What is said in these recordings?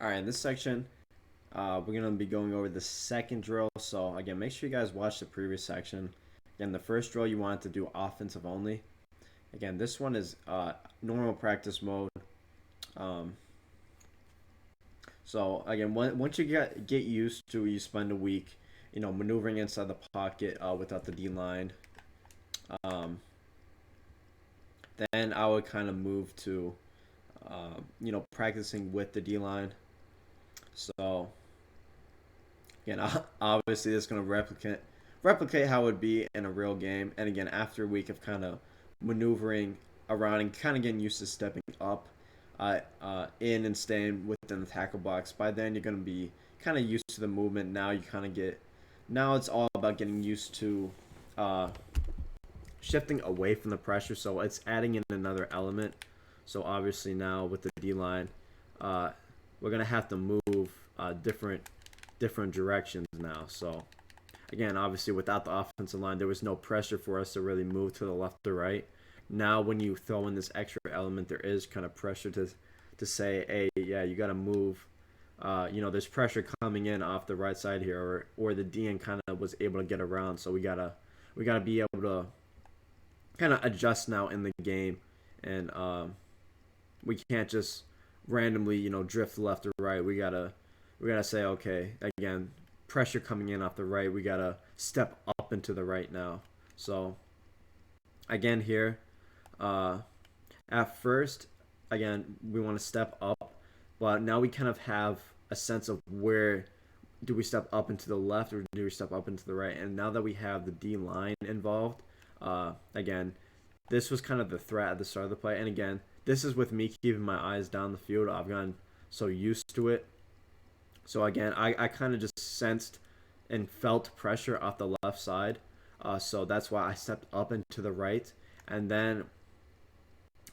All right, in this section, we're going to be going over the second drill. So, again, make sure you guys watch the previous section. Again, the first drill you want to do offensive only. Again, this one is normal practice mode. Um, so, again, once you get used to, you spend a week, maneuvering inside the pocket without the D line. Then I would kind of move to, practicing with the D line. So, again, obviously, this is going to replicate how it would be in a real game. And again, after a week of kind of maneuvering around and kind of getting used to stepping up in and staying within the tackle box, by then you're going to be kind of used to the movement. Now it's all about getting used to shifting away from the pressure. So it's adding in another element. So obviously now with the D line, we're gonna have to move different directions now. So again, obviously without the offensive line, there was no pressure for us to really move to the left or right. Now when you throw in this extra element, there is kind of pressure to say, hey, yeah, you got to move. There's pressure coming in off the right side here, or the DN kind of was able to get around. So we gotta be able to kind of adjust now in the game, and we can't just randomly drift left or right. We gotta say, okay, again, pressure coming in off the right, we gotta step up into the right now. So again here, at first, again, we want to step up, but now we kind of have a sense of where do we step up into the left or do we step up into the right. And now that we have the D line involved, again, this was kind of the threat at the start of the play. And again, this is with me keeping my eyes down the field. I've gotten so used to it. So again, I kind of just sensed and felt pressure off the left side. So that's why I stepped up into the right. And then,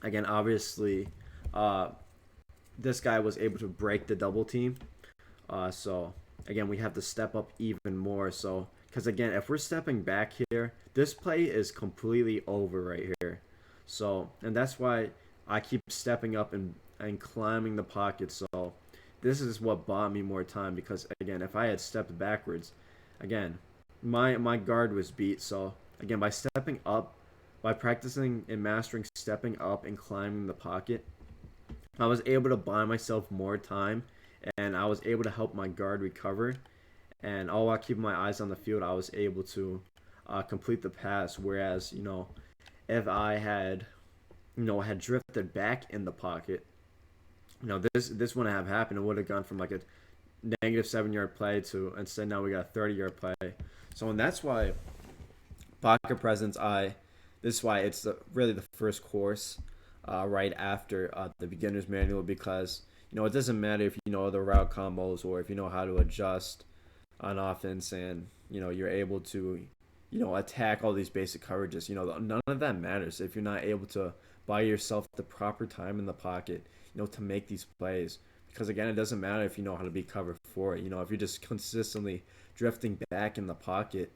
again, obviously, this guy was able to break the double team. So, again, we have to step up even more. So, because, again, if we're stepping back here, this play is completely over right here. So, and that's why I keep stepping up and climbing the pocket. So, this is what bought me more time because, again, if I had stepped backwards, again, my guard was beat. So, again, by stepping up, by practicing and mastering stepping up and climbing the pocket, I was able to buy myself more time, and I was able to help my guard recover. And all while keeping my eyes on the field, I was able to complete the pass. Whereas, if I had, had drifted back in the pocket, this wouldn't have happened. It would have gone from like a negative 7-yard play to instead now we got a 30-yard play. So, and that's why pocket presence, this is why it's really the first course right after the beginner's manual, because it doesn't matter if you know the route combos or if you know how to adjust on offense and you're able to attack all these basic coverages. None of that matters if you're not able to buy yourself the proper time in the pocket to make these plays, because again, it doesn't matter if you know how to be covered for it. If you're just consistently drifting back in the pocket,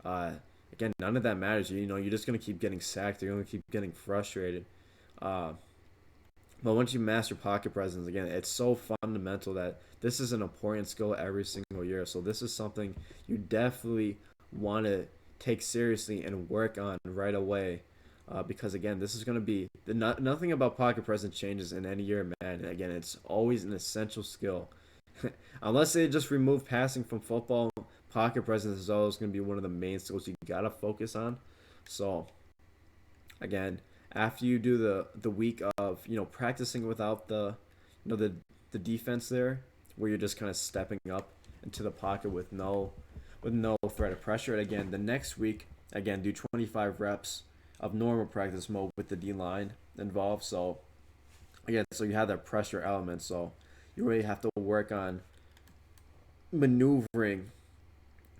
again, none of that matters. You're just going to keep getting sacked. You're going to keep getting frustrated. But once you master pocket presence, again, it's so fundamental that this is an important skill every single year. So this is something you definitely want to take seriously and work on right away. Because, again, this is going to be nothing about pocket presence changes in any year, man. Again, it's always an essential skill. Unless they just remove passing from football, pocket presence is always going to be one of the main skills you got to focus on. So, again, after you do the week of practicing without the defense there, where you're just kind of stepping up into the pocket with no threat of pressure, and again, the next week, again, do 25 reps of normal practice mode with the D line involved. So again, so you have that pressure element. So you really have to work on maneuvering,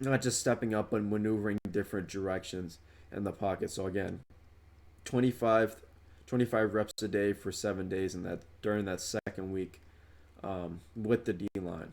not just stepping up, but maneuvering different directions in the pocket. So again, 25 reps a day for 7 days, and that during that second week with the D line.